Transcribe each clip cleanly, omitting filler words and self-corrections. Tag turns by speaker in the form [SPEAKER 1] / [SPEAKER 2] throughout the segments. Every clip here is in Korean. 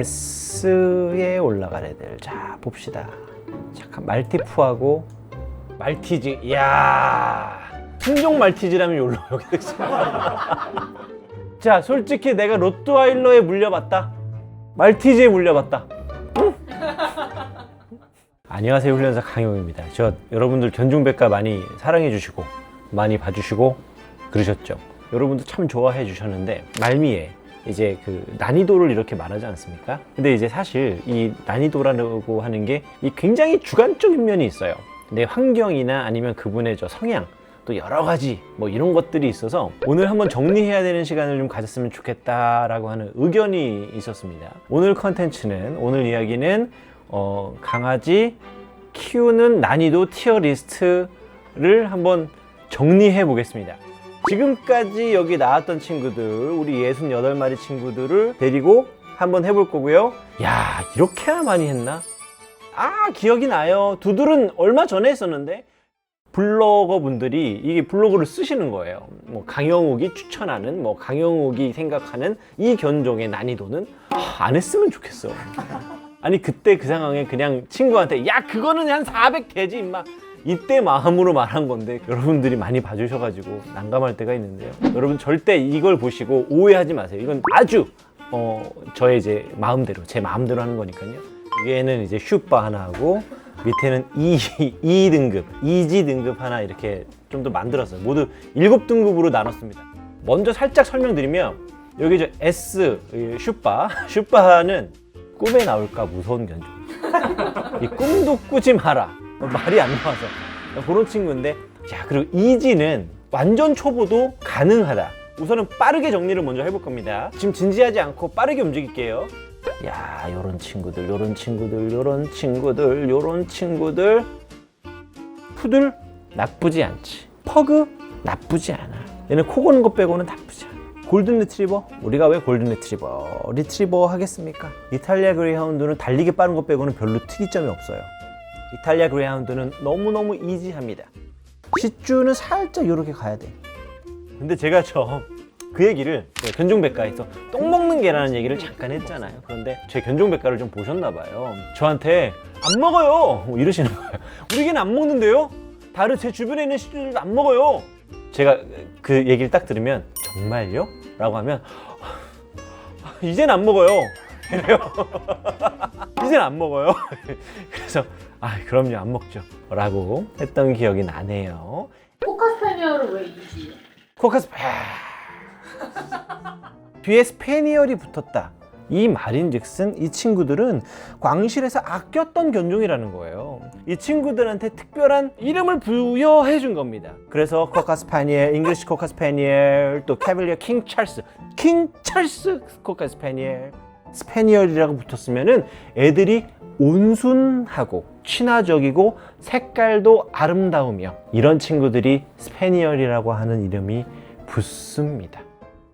[SPEAKER 1] S에 올라갈 애들. 자, 봅시다. 잠깐 말티푸하고 말티즈. 이야, 품종 말티즈라면 여기로 여기 자, 솔직히 내가 로트와일러에 물려봤다, 말티즈에 물려봤다. 응? 안녕하세요, 훈련사 강용입니다. 저 여러분들 견종백과 많이 사랑해 주시고 많이 봐주시고 그러셨죠. 여러분도 참 좋아해 주셨는데 말미에 이제 그 난이도를 이렇게 말하지 않습니까? 근데 이제 사실 이 난이도라고 하는 게 이 굉장히 주관적인 면이 있어요. 내 환경이나 아니면 그분의 저 성향, 또 여러 가지 뭐 이런 것들이 있어서 오늘 한번 정리해야 되는 시간을 좀 가졌으면 좋겠다라고 하는 의견이 있었습니다. 오늘 컨텐츠는, 오늘 이야기는 강아지 키우는 난이도 티어 리스트를 한번 정리해 보겠습니다. 지금까지 여기 나왔던 친구들, 우리 68마리 친구들을 데리고 한번 해볼 거고요. 야, 이렇게나 많이 했나? 아, 기억이 나요. 두들은 얼마 전에 했었는데 블로거 분들이 이게 블로그를 쓰시는 거예요. 뭐 강영욱이 추천하는, 뭐 강영욱이 생각하는 이 견종의 난이도는 안 했으면 좋겠어. 아니, 그때 그 상황에 그냥 친구한테 야, 그거는 한 400 되지 임마, 이때 마음으로 말한 건데 여러분들이 많이 봐주셔가지고 난감할 때가 있는데요. 여러분 절대 이걸 보시고 오해하지 마세요. 이건 아주 저의 이제 마음대로, 제 마음대로 하는 거니까요. 위에는 이제 슈바 하나 하고 밑에는 E 등급, EG 등급 하나 이렇게 좀 더 만들었어요. 모두 7등급으로 나눴습니다. 먼저 살짝 설명드리면 여기 저 S 슈바는 꿈에 나올까 무서운 견종. 이 꿈도 꾸지 마라. 말이 안 나와서 그런 친구인데, 자, 그리고 EG는 완전 초보도 가능하다. 우선은 빠르게 정리를 먼저 해볼 겁니다. 지금 진지하지 않고 빠르게 움직일게요. 야, 요런 친구들, 요런 친구들, 요런 친구들, 요런 친구들. 푸들 나쁘지 않지. 퍼그 나쁘지 않아. 얘는 코 고는 것 빼고는 나쁘지 않아. 골든 리트리버? 우리가 왜 골든 리트리버 하겠습니까? 이탈리아 그레이하운드는 달리기 빠른 것 빼고는 별로 특이점이 없어요. 이탈리아 그레이하운드는 너무너무 이지합니다. 시쭈는 살짝 이렇게 가야 돼. 근데 제가 그 얘기를 견종백과에서 똥 먹는 개라는 얘기를 잠깐 했잖아요. 그런데 제 견종백과를 좀 보셨나 봐요. 저한테 안 먹어요 뭐 이러시는 거예요. 우리 개는 안 먹는데요? 다른 제 주변에 있는 시쭈들도 안 먹어요. 제가 그 얘기를 딱 들으면 정말요? 라고 하면 이젠 안 먹어요 이래요. 이젠 안 먹어요. 그래서 그럼요, 안 먹죠 라고 했던 기억이 나네요.
[SPEAKER 2] 코카스페니얼은 왜 이지?
[SPEAKER 1] 뒤에 스페니얼이 붙었다, 이 말인즉슨 이 친구들은 광실에서 아꼈던 견종이라는 거예요. 이 친구들한테 특별한 이름을 부여해 준 겁니다. 그래서 코카스파니엘, 잉글리시 코카스파니엘, 또 캐빌리어 킹 찰스 코카스파니엘, 스페니얼이라고 붙었으면은 애들이 온순하고 친화적이고 색깔도 아름다우며 이런 친구들이 스페니얼이라고 하는 이름이 붙습니다.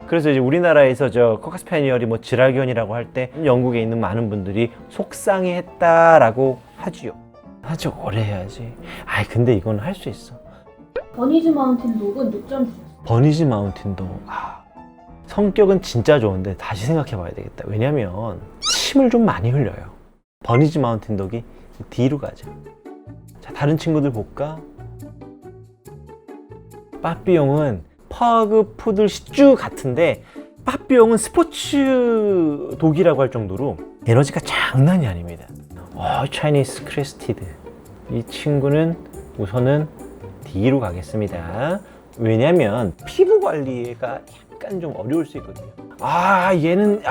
[SPEAKER 1] 그래서 이제 우리나라에서 저 코카스페니얼이 뭐 지라견이라고 할 때 영국에 있는 많은 분들이 속상해했다라고 하지요. 아주 오래 해야지. 근데 이건 할 수 있어.
[SPEAKER 2] 버니즈 마운틴 독은 몇 점 주셨어요?
[SPEAKER 1] 버니즈 마운틴도 성격은 진짜 좋은데 다시 생각해 봐야 되겠다. 왜냐면 침을 좀 많이 흘려요. 버니즈 마운틴 독이 뒤로 가자. 자, 다른 친구들 볼까? 빠삐용은 퍼그, 푸들, 시쭈 같은데 빠삐용은 스포츠 독이라고 할 정도로 에너지가 장난이 아닙니다. 차이니스 크레스티드, 이 친구는 우선은 D로 가겠습니다. 왜냐면 피부 관리가 약간 좀 어려울 수 있거든요. 얘는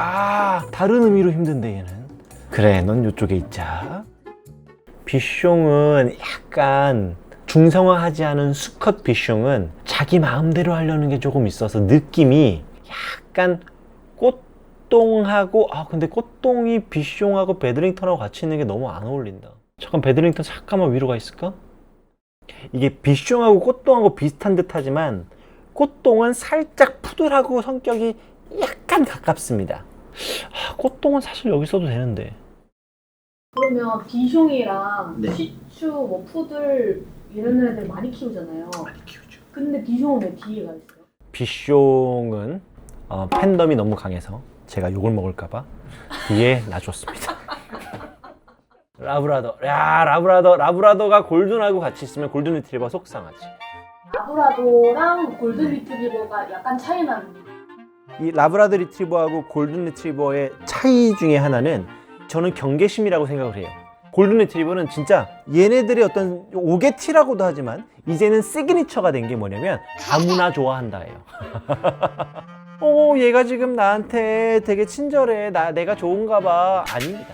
[SPEAKER 1] 다른 의미로 힘든데 얘는. 그래, 넌 이쪽에 있자. 비숑은 약간 중성화하지 않은 수컷 비숑은 자기 마음대로 하려는 게 조금 있어서 느낌이 약간 꽃동하고, 근데 꽃동이 비숑하고 베드링턴하고 같이 있는 게 너무 안 어울린다. 잠깐, 베드링턴 잠깐만 위로 가 있을까? 이게 비숑하고 꽃동하고 비슷한 듯 하지만 꽃동은 살짝 푸들하고 성격이 약간 가깝습니다. 꽃동은 사실 여기 써도 되는데.
[SPEAKER 2] 그러면 비숑이랑
[SPEAKER 1] 네.
[SPEAKER 2] 시추, 뭐 푸들 이런 애들 많이 키우잖아요.
[SPEAKER 1] 많이 키우죠.
[SPEAKER 2] 근데 비숑은 왜 D에 가 있어요?
[SPEAKER 1] 비숑은 팬덤이 너무 강해서 제가 욕을 먹을까봐 뒤에 놔줬습니다. 라브라더. 야, 라브라더가 골든하고 같이 있으면 골든 리트리버 속상하지.
[SPEAKER 2] 라브라도랑 골든 리트리버가 약간 차이 나는.
[SPEAKER 1] 이 라브라더 리트리버하고 골든 리트리버의 차이 중에 하나는 저는 경계심이라고 생각을 해요. 골든 리트리버는 진짜 얘네들의 어떤 오게티라고도 하지만 이제는 시그니처가 된 게 뭐냐면 아무나 좋아한다예요. 얘가 지금 나한테 되게 친절해. 내가 좋은가 봐. 아닙니다.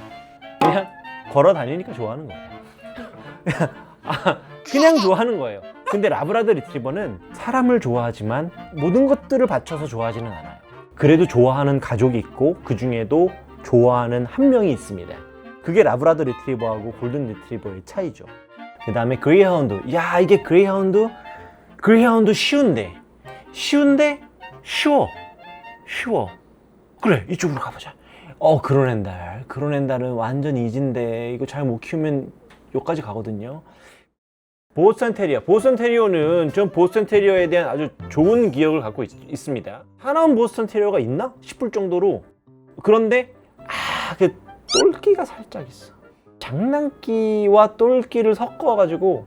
[SPEAKER 1] 그냥 걸어 다니니까 좋아하는 거예요. 그냥 좋아하는 거예요. 근데 라브라더 리트리버는 사람을 좋아하지만 모든 것들을 바쳐서 좋아하지는 않아요. 그래도 좋아하는 가족이 있고 그 중에도 좋아하는 한 명이 있습니다. 그게 라브라더 리트리버하고 골든 리트리버의 차이죠. 그 다음에 그레이하운드. 야, 이게 그레이하운드 쉬운데 쉬워. 그래, 이쪽으로 가보자. 그로넨달은 완전 이지인데 이거 잘 못 키우면 여기까지 가거든요. 보스턴 테리어는 전 보스턴 테리어에 대한 아주 좋은 기억을 갖고 있습니다. 하나만 보스턴 테리어가 있나 싶을 정도로. 그런데 그 똘끼가 살짝 있어. 장난기와 똘끼를 섞어가지고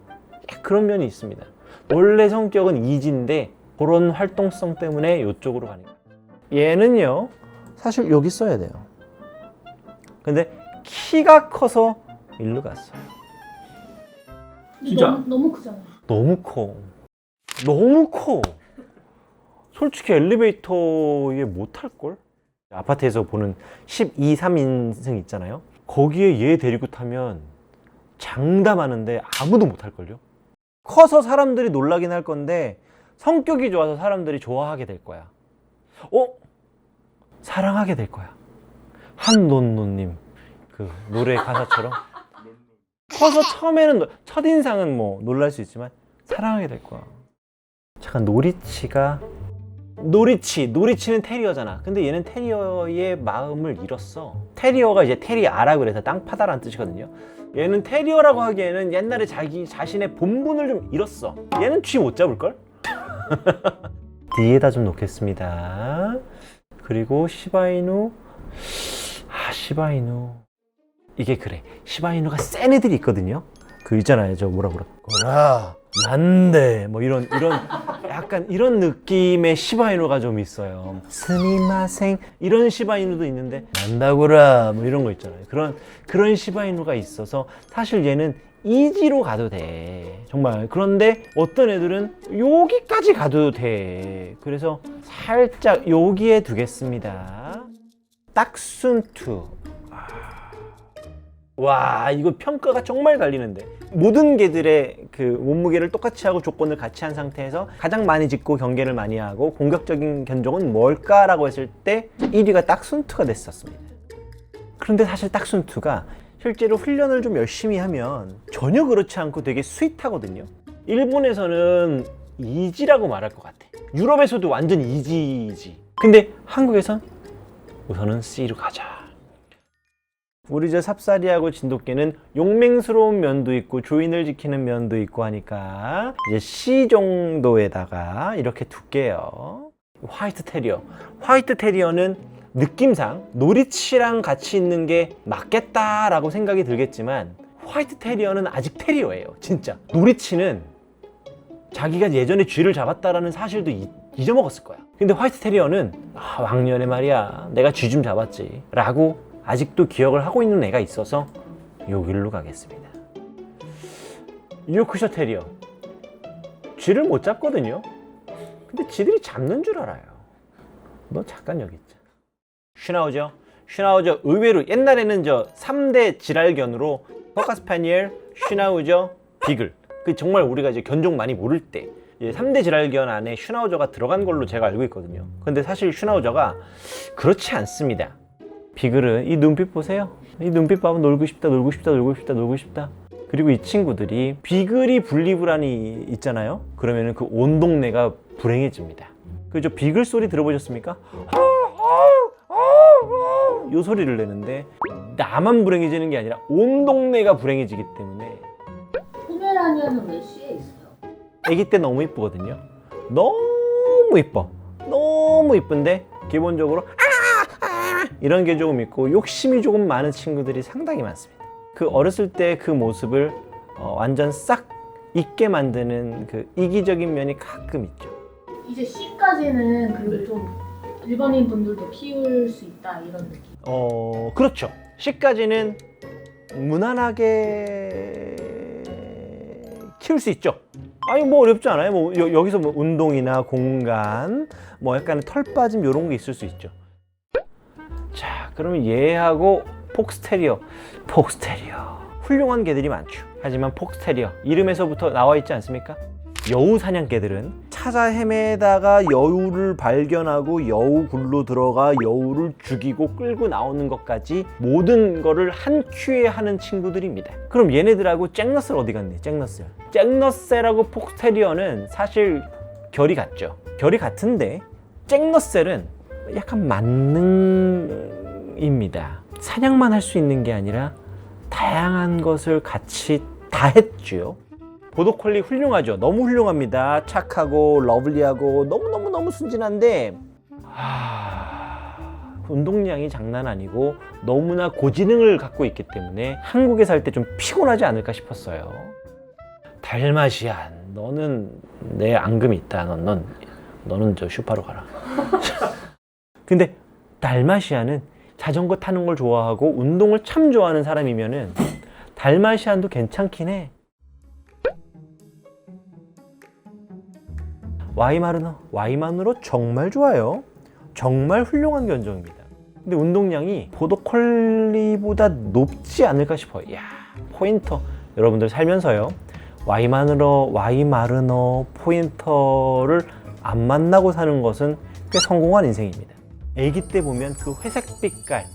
[SPEAKER 1] 그런 면이 있습니다. 원래 성격은 이지인데 그런 활동성 때문에 이쪽으로 가는 거예요. 얘는요, 사실 여기 써야 돼요. 근데 키가 커서 일로 갔어요.
[SPEAKER 2] 진짜 너무 크잖아요.
[SPEAKER 1] 너무 커. 솔직히 엘리베이터에 못할걸? 아파트에서 보는 12, 3인승 있잖아요. 거기에 얘 데리고 타면 장담하는데 아무도 못할걸요? 커서 사람들이 놀라긴 할 건데 성격이 좋아서 사람들이 좋아하게 될 거야. 사랑하게 될 거야. 한논논님 그 노래 가사처럼 커서 처음에는 첫인상은 뭐 놀랄 수 있지만 사랑하게 될 거야. 잠깐, 노리치는 테리어잖아. 근데 얘는 테리어의 마음을 잃었어. 테리어가 이제 테리아라고 그래서 땅 파다라는 뜻이거든요. 얘는 테리어라고 하기에는 옛날에 자기 자신의 본분을 좀 잃었어. 얘는 쥐 못 잡을걸? 뒤에다 좀 놓겠습니다. 그리고 시바이누. 이게 그래. 시바이누가 센 애들이 있거든요. 그 있잖아요. 저 뭐라 거라. 난데 뭐 이런 약간 이런 느낌의 시바이누가 좀 있어요. 스미마생 이런 시바이누도 있는데 난다구라 뭐 이런 거 있잖아요. 그런 시바이누가 있어서 사실 얘는 이지로 가도 돼. 정말. 그런데 어떤 애들은 여기까지 가도 돼. 그래서 살짝 여기에 두겠습니다. 딱순투. 와, 이거 평가가 정말 갈리는데. 모든 개들의 그 몸무게를 똑같이 하고 조건을 같이 한 상태에서 가장 많이 짖고 경계를 많이 하고 공격적인 견종은 뭘까라고 했을 때 1위가 딱순투가 됐었습니다. 그런데 사실 딱순투가 실제로 훈련을 좀 열심히 하면 전혀 그렇지 않고 되게 스윗하거든요. 일본에서는 이지라고 말할 것 같아. 유럽에서도 완전 이지. 근데 한국에선 우선은 C로 가자. 우리 저 삽사리하고 진돗개는 용맹스러운 면도 있고 조인을 지키는 면도 있고 하니까 이제 C 정도에다가 이렇게 둘게요. 화이트 테리어는 느낌상 노리치랑 같이 있는 게 맞겠다라고 생각이 들겠지만 화이트 테리어는 아직 테리어예요. 진짜 노리치는 자기가 예전에 쥐를 잡았다라는 사실도 잊어먹었을 거야. 근데 화이트 테리어는 왕년에 말이야 내가 쥐 좀 잡았지 라고 아직도 기억을 하고 있는 애가 있어서 여기로 가겠습니다. 요크셔 테리어 쥐를 못 잡거든요. 근데 쥐들이 잡는 줄 알아요. 너 잠깐 여기 있자. 슈나우저 의외로 옛날에는 저 3대 질알견으로 퍼카 스파니엘, 슈나우저, 비글 그 정말 우리가 이제 견종 많이 모를 때 3대 질알견 안에 슈나우저가 들어간 걸로 제가 알고 있거든요. 근데 사실 슈나우저가 그렇지 않습니다. 비글은 이 눈빛 보세요. 이 눈빛 봐면 놀고 싶다. 그리고 이 친구들이 비글이 분리불안이 있잖아요. 그러면은 그 온 동네가 불행해집니다. 그죠? 비글 소리 들어보셨습니까? 요 소리를 내는데 나만 불행해지는 게 아니라 온 동네가 불행해지기 때문에.
[SPEAKER 2] 포메라니안은 왜 C에 있어요?
[SPEAKER 1] 아기 때 너무 이쁘거든요. 너무 이쁜데 기본적으로 이런 게 조금 있고 욕심이 조금 많은 친구들이 상당히 많습니다. 그 어렸을 때 그 모습을 완전 싹 잊게 만드는 그 이기적인 면이 가끔 있죠.
[SPEAKER 2] 이제 C까지는 그래도 좀 일반인 분들도 키울 수 있다 이런 느낌.
[SPEAKER 1] 그렇죠. C까지는 무난하게 키울 수 있죠. 아니 뭐 어렵지 않아요. 뭐 여기서 뭐 운동이나 공간, 뭐 약간 털 빠짐 이런 게 있을 수 있죠. 자, 그러면 얘하고 폭스테리어 훌륭한 개들이 많죠. 하지만 폭스테리어 이름에서부터 나와 있지 않습니까? 여우 사냥개들은 찾아 헤매다가 여우를 발견하고 여우 굴로 들어가 여우를 죽이고 끌고 나오는 것까지 모든 거를 한 큐에 하는 친구들입니다. 그럼 얘네들하고 잭러셀 어디 갔니? 잭러셀하고 폭스테리어는 사실 결이 같죠. 결이 같은데 잭러셀은 약간 만능입니다. 사냥만 할 수 있는 게 아니라 다양한 것을 같이 다 했죠. 보더콜리 훌륭하죠. 너무 훌륭합니다. 착하고 러블리하고 너무 순진한데 운동량이 장난 아니고 너무나 고지능을 갖고 있기 때문에 한국에 살 때 좀 피곤하지 않을까 싶었어요. 달마시안, 너는 내 앙금이 있다. 너는 저 슈파로 가라. 근데 달마시안은 자전거 타는 걸 좋아하고 운동을 참 좋아하는 사람이면은 달마시안도 괜찮긴 해. 와이마르너 정말 좋아요. 정말 훌륭한 견종입니다. 근데 운동량이 보더콜리보다 높지 않을까 싶어요. 이야, 포인터 여러분들 살면서요, 와이마르너 포인터를 안 만나고 사는 것은 꽤 성공한 인생입니다. 아기 때 보면 그 회색 빛깔,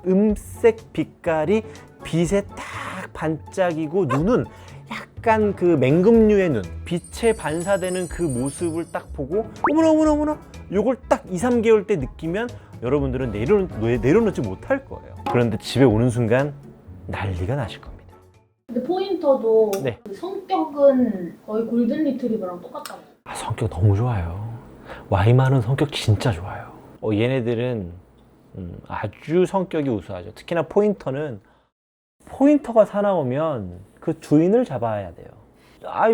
[SPEAKER 1] 음색 빛깔이 빛에 딱 반짝이고 눈은 약간 그 맹금류의 눈, 빛에 반사되는 그 모습을 딱 보고 어머나 요걸 딱 2, 3개월 때 느끼면 여러분들은 내려놓지 못할 거예요. 그런데 집에 오는 순간 난리가 나실 겁니다.
[SPEAKER 2] 근데 포인터도
[SPEAKER 1] 네.
[SPEAKER 2] 그 성격은 거의 골든 리트리버랑 똑같다고.
[SPEAKER 1] 성격 너무 좋아요. 와이마는 성격 진짜 좋아요. 얘네들은 아주 성격이 우수하죠. 특히나 포인터가 사나우면 그 주인을 잡아야 돼요.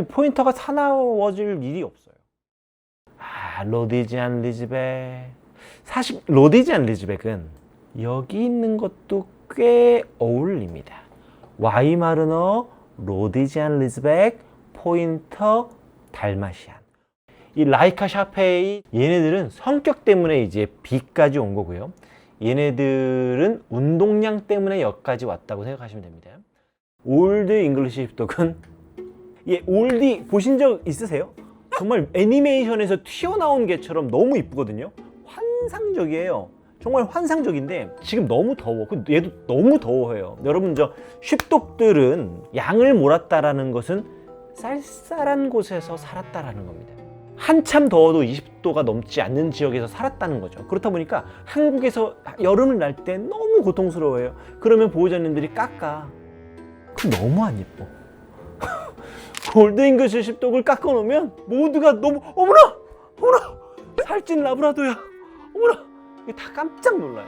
[SPEAKER 1] 포인터가 사나워질 일이 없어요. 로디지안 리즈백. 사실 로디지안 리즈백은 여기 있는 것도 꽤 어울립니다. 와이마르너, 로디지안 리즈백, 포인터, 달마시안. 이 라이카 샤페이, 얘네들은 성격 때문에 이제 B까지 온 거고요. 얘네들은 운동량 때문에 여기까지 왔다고 생각하시면 됩니다. 올드 잉글리시 십독은 올디 보신 적 있으세요? 정말 애니메이션에서 튀어나온 개처럼 너무 이쁘거든요. 환상적이에요. 정말 환상적인데 지금 너무 더워. 얘도 너무 더워해요. 여러분, 저 쉽독들은 양을 몰았다라는 것은 쌀쌀한 곳에서 살았다라는 겁니다. 한참 더워도 20도가 넘지 않는 지역에서 살았다는 거죠. 그렇다 보니까 한국에서 여름을 날 때 너무 고통스러워요. 그러면 보호자님들이 깎아. 그거 너무 안 예뻐. 골드 잉글리시 십독을 깎아 놓으면 모두가 너무 어머나 살찐 라브라도야, 어머나, 다 깜짝 놀라요.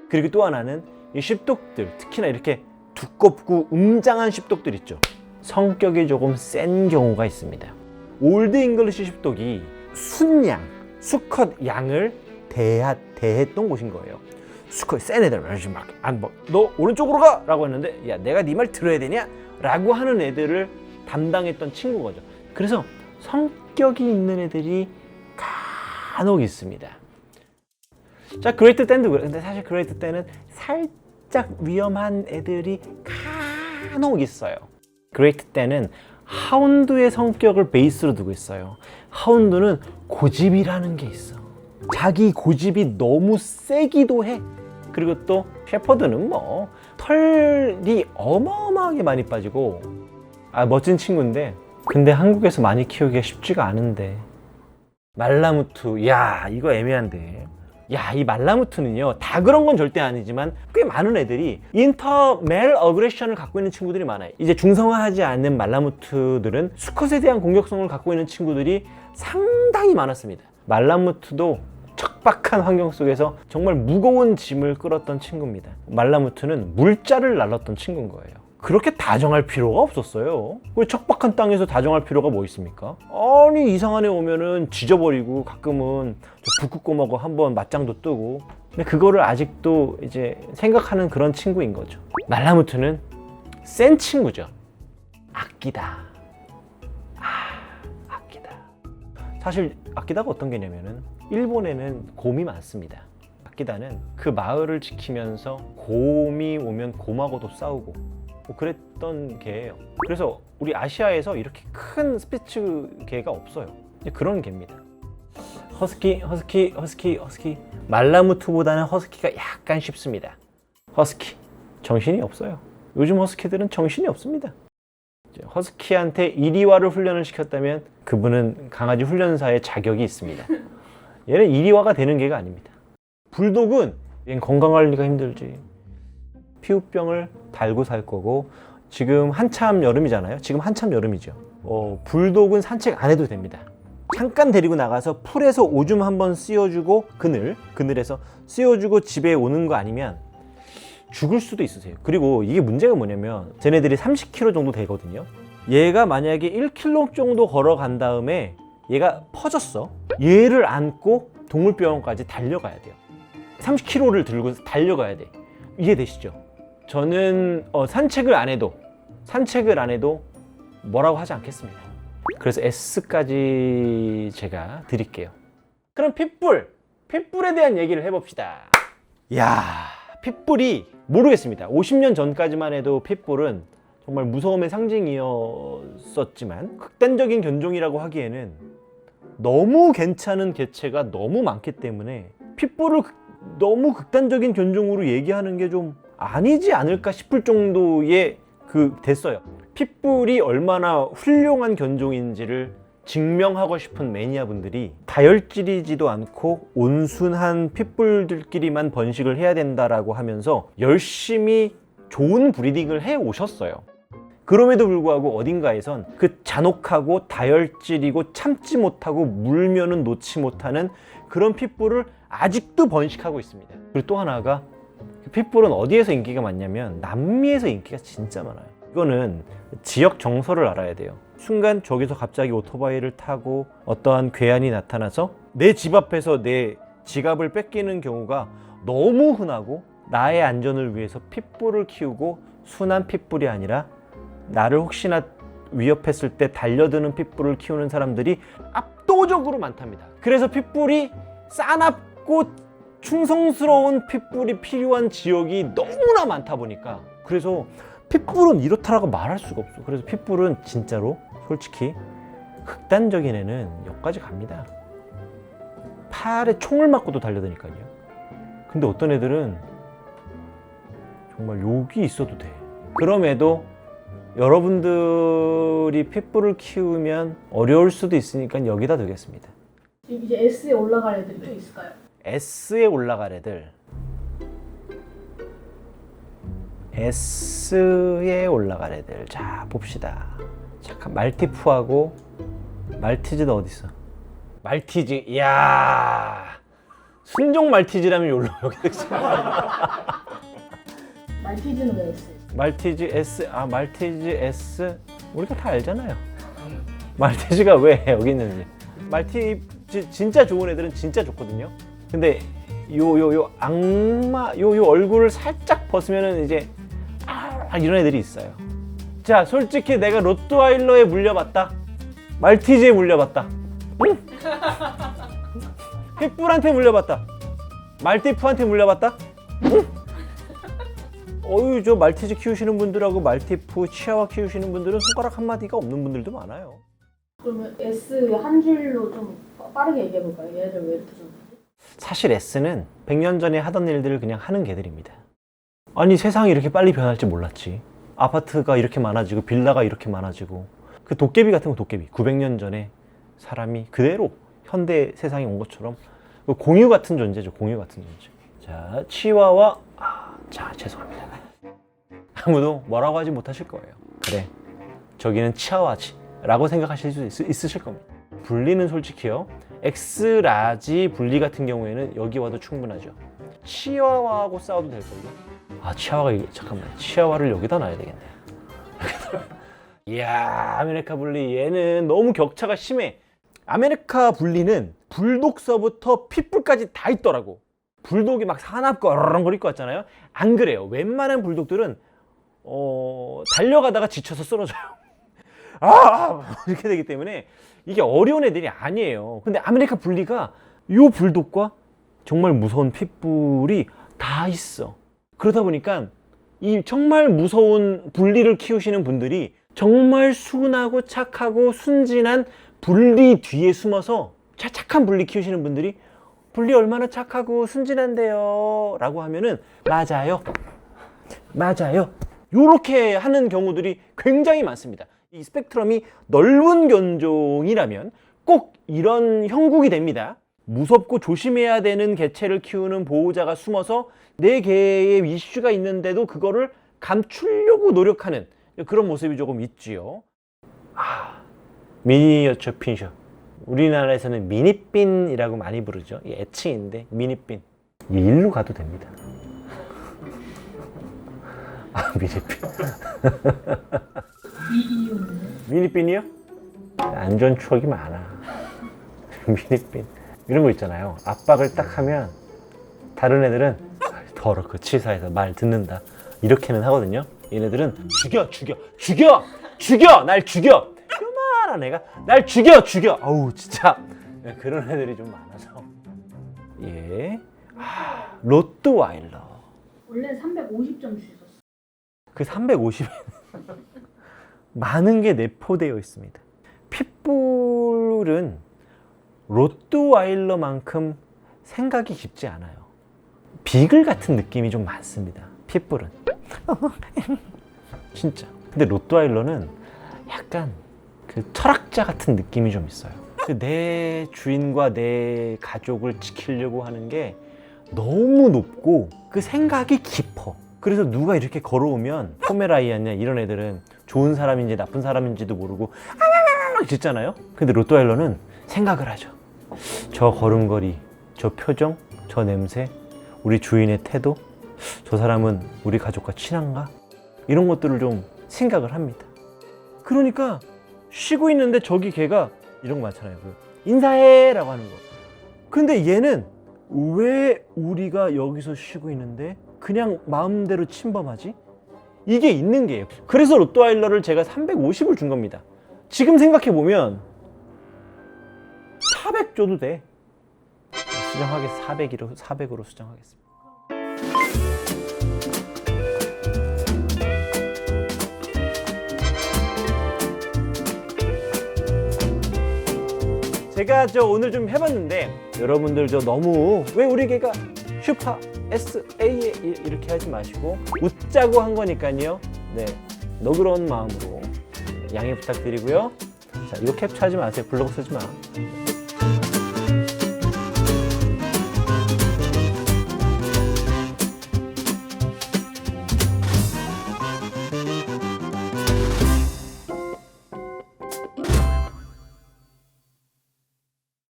[SPEAKER 1] 그리고 또 하나는 이 십독들, 특히나 이렇게 두껍고 웅장한 십독들 있죠. 성격이 조금 센 경우가 있습니다. 올드 잉글리시 십독이 순양, 수컷 양을 대했던 곳인 거예요. 수컷 센 애들 너 오른쪽으로 가! 라고 했는데, 야, 내가 네 말 들어야 되냐? 라고 하는 애들을 담당했던 친구 거죠. 그래서 성격이 있는 애들이 간혹 있습니다. 자, 그레이트 댄도 그래. 근데 사실 그레이트 댄은 살짝 위험한 애들이 간혹 있어요. 그레이트 댄은 하운드의 성격을 베이스로 두고 있어요. 하운드는 고집이라는 게 있어. 자기 고집이 너무 세기도 해. 그리고 또 셰퍼드는 뭐 털이 어마어마하게 많이 빠지고 멋진 친구인데, 근데 한국에서 많이 키우기가 쉽지가 않은데. 말라무트, 야, 이거 애매한데. 야, 이 말라무트는요, 다 그런 건 절대 아니지만 꽤 많은 애들이 인터멜 어그레션을 갖고 있는 친구들이 많아요. 이제 중성화하지 않는 말라무트들은 수컷에 대한 공격성을 갖고 있는 친구들이 상당히 많았습니다. 말라무트도 척박한 환경 속에서 정말 무거운 짐을 끌었던 친구입니다. 말라무트는 물자를 날랐던 친구인 거예요. 그렇게 다정할 필요가 없었어요. 왜 척박한 땅에서 다정할 필요가 뭐 있습니까? 아니 이상한 애 오면은 지져버리고 가끔은 북극곰하고 한번 맞짱도 뜨고, 근데 그거를 아직도 이제 생각하는 그런 친구인 거죠. 말라무트는 센 친구죠. 아끼다. 아끼다. 사실 아끼다가 어떤 개냐면은 일본에는 곰이 많습니다. 아끼다는 그 마을을 지키면서 곰이 오면 곰하고도 싸우고 뭐 그랬던 개예요. 그래서 우리 아시아에서 이렇게 큰 스피츠 개가 없어요. 그런 개입니다. 허스키. 말라무트보다는 허스키가 약간 쉽습니다. 허스키 정신이 없어요. 요즘 허스키들은 정신이 없습니다. 허스키한테 이리화를 훈련을 시켰다면 그분은 강아지 훈련사의 자격이 있습니다. 얘는 이리화가 되는 개가 아닙니다. 불독은 얘는 건강관리가 힘들지. 피부병을 달고 살 거고, 지금 한참 여름이잖아요. 지금 한참 여름이죠. 불독은 산책 안 해도 됩니다. 잠깐 데리고 나가서 풀에서 오줌 한번 씌워주고, 그늘에서 씌워주고 집에 오는 거 아니면 죽을 수도 있으세요. 그리고 이게 문제가 뭐냐면 쟤네들이 30kg 정도 되거든요. 얘가 만약에 1km 정도 걸어간 다음에 얘가 퍼졌어. 얘를 안고 동물병원까지 달려가야 돼요. 30kg를 들고 달려가야 돼. 이해되시죠? 저는 산책을 안 해도 뭐라고 하지 않겠습니다. 그래서 S까지 제가 드릴게요. 그럼 핏불에 대한 얘기를 해봅시다. 야, 핏불이 모르겠습니다. 50년 전까지만 해도 핏불은 정말 무서움의 상징이었었지만 극단적인 견종이라고 하기에는 너무 괜찮은 개체가 너무 많기 때문에 핏불을 너무 극단적인 견종으로 얘기하는 게 좀 아니지 않을까 싶을 정도의 됐어요. 핏불이 얼마나 훌륭한 견종인지를 증명하고 싶은 매니아분들이 다혈질이지도 않고 온순한 핏불들끼리만 번식을 해야 된다라고 하면서 열심히 좋은 브리딩을 해 오셨어요. 그럼에도 불구하고 어딘가에선 그 잔혹하고 다혈질이고 참지 못하고 물면은 놓지 못하는 그런 핏불을 아직도 번식하고 있습니다. 그리고 또 하나가, 핏불은 어디에서 인기가 많냐면 남미에서 인기가 진짜 많아요. 이거는 지역 정서를 알아야 돼요. 순간 저기서 갑자기 오토바이를 타고 어떠한 괴한이 나타나서 내 집 앞에서 내 지갑을 뺏기는 경우가 너무 흔하고, 나의 안전을 위해서 핏불을 키우고 순한 핏불이 아니라 나를 혹시나 위협했을 때 달려드는 핏불을 키우는 사람들이 압도적으로 많답니다. 그래서 핏불이 싸납고 충성스러운 핏불이 필요한 지역이 너무나 많다 보니까, 그래서 핏불은 이렇다라고 말할 수가 없어. 그래서 핏불은 진짜로 솔직히 극단적인 애는 여기까지 갑니다. 팔에 총을 맞고도 달려드니까요. 근데 어떤 애들은 정말 여기 있어도 돼. 그럼에도 여러분들이 핏불을 키우면 어려울 수도 있으니까 여기다 두겠습니다.
[SPEAKER 2] 지금 이제 S에 올라갈 애들이 또 있을까요?
[SPEAKER 1] S에 올라갈 애들. S에 올라갈 애들. 자, 봅시다. 잠깐, 말티푸하고 말티즈는 어디 있어? 말티즈. 이야. 순종 말티즈라면 여기다
[SPEAKER 2] 말티즈는 왜 S?
[SPEAKER 1] 말티즈 S. 말티즈 S. 우리가 다 알잖아요. 말티즈가 왜 여기 있는지. 말티즈 진짜 좋은 애들은 진짜 좋거든요. 근데 요 악마 요 얼굴을 살짝 벗으면은 이제 이런 애들이 있어요. 자, 솔직히 내가 로트와일러에 물려봤다. 말티즈에 물려봤다. 응? 핏불한테 물려봤다. 말티푸한테 물려봤다. 응? 저 말티즈 키우시는 분들하고 말티푸, 치아와 키우시는 분들은 손가락 한마디가 없는 분들도 많아요.
[SPEAKER 2] 그러면 S 한 줄로 좀 빠르게 얘기해볼까요? 얘네들 왜 이렇게 좀...
[SPEAKER 1] 사실 S는 100년 전에 하던 일들을 그냥 하는 개들입니다. 아니, 세상이 이렇게 빨리 변할 줄 몰랐지. 아파트가 이렇게 많아지고 빌라가 이렇게 많아지고, 그 도깨비 같은 거, 도깨비 900년 전에 사람이 그대로 현대 세상에 온 것처럼 공유 같은 존재죠. 공유 같은 존재. 자, 치와와 자, 죄송합니다. 아무도 뭐라고 하지 못하실 거예요. 그래, 저기는 치아와지 라고 생각하실 수 있으실 겁니다. 분리는 솔직히요, X 라지 분리 같은 경우에는 여기 와도 충분하죠. 치아와하고 싸워도 될걸요? 아, 잠깐만, 치아와를 여기다 놔야 되겠네. 이야, 아메리카 분리 얘는 너무 격차가 심해. 아메리카 분리는 불독서부터 핏불까지 다 있더라고. 불독이 막 사납고 어르렁거릴 것 같잖아요. 안 그래요. 웬만한 불독들은 달려가다가 지쳐서 쓰러져요. 이렇게 되기 때문에 이게 어려운 애들이 아니에요. 근데 아메리카 분리가 요 불독과 정말 무서운 핏불이 다 있어. 그러다 보니까 이 정말 무서운 분리를 키우시는 분들이 정말 순하고 착하고 순진한 분리 뒤에 숨어서 착한 분리 키우시는 분들이 분리 얼마나 착하고 순진한데요 라고 하면은 맞아요 요렇게 하는 경우들이 굉장히 많습니다. 이 스펙트럼이 넓은 견종이라면 꼭 이런 형국이 됩니다. 무섭고 조심해야 되는 개체를 키우는 보호자가 숨어서 내 개에 이슈가 있는데도 그거를 감추려고 노력하는 그런 모습이 조금 있지요. 미니어처 핀셔. 우리나라에서는 미니핀이라고 많이 부르죠. 이 애칭인데 미니핀. 일로 가도 됩니다. 미니핀.
[SPEAKER 2] 이 이유는?
[SPEAKER 1] 미니핀이요? 안 좋은 추억이 많아. 미니핀. 이런 거 있잖아요. 압박을 딱 하면 다른 애들은 더러 그 치사해서 말 듣는다. 이렇게는 하거든요. 얘네들은 죽여! 날 죽여! 요만한 애가 날 죽여! 아우 진짜 그런 애들이 좀 많아서. 예. 로트와일러.
[SPEAKER 2] 원래 350점 주셨어.
[SPEAKER 1] 그 350에 많은 게 내포되어 있습니다. 핏불은 로트와일러만큼 생각이 깊지 않아요. 비글 같은 느낌이 좀 많습니다. 핏불은. 진짜. 근데 로트와일러는 약간 그 철학자 같은 느낌이 좀 있어요. 내 주인과 내 가족을 지키려고 하는 게 너무 높고 그 생각이 깊어. 그래서 누가 이렇게 걸어오면 포메라이안이나 이런 애들은 좋은 사람인지 나쁜 사람인지도 모르고 짖잖아요. 근데 로트와일러는 생각을 하죠. 저 걸음걸이, 저 표정, 저 냄새, 우리 주인의 태도, 저 사람은 우리 가족과 친한가? 이런 것들을 좀 생각을 합니다. 그러니까 쉬고 있는데 저기 걔가 이런 거 많잖아요. 인사해! 라고 하는 거. 근데 얘는 왜 우리가 여기서 쉬고 있는데 그냥 마음대로 침범하지? 이게 있는 게예요. 그래서 로트와일러를 제가 350을 준 겁니다. 지금 생각해보면 400 줘도 돼. 수정하겠습니다. 400으로 수정하겠습니다. 제가 오늘 좀 해봤는데 여러분들 너무 왜 우리 개가 슈퍼 SA에 이렇게 하지 마시고 웃자고 한 거니까요. 네, 너그러운 마음으로 양해 부탁드리고요. 자, 이거 캡처하지 마세요. 블로그 쓰지 마.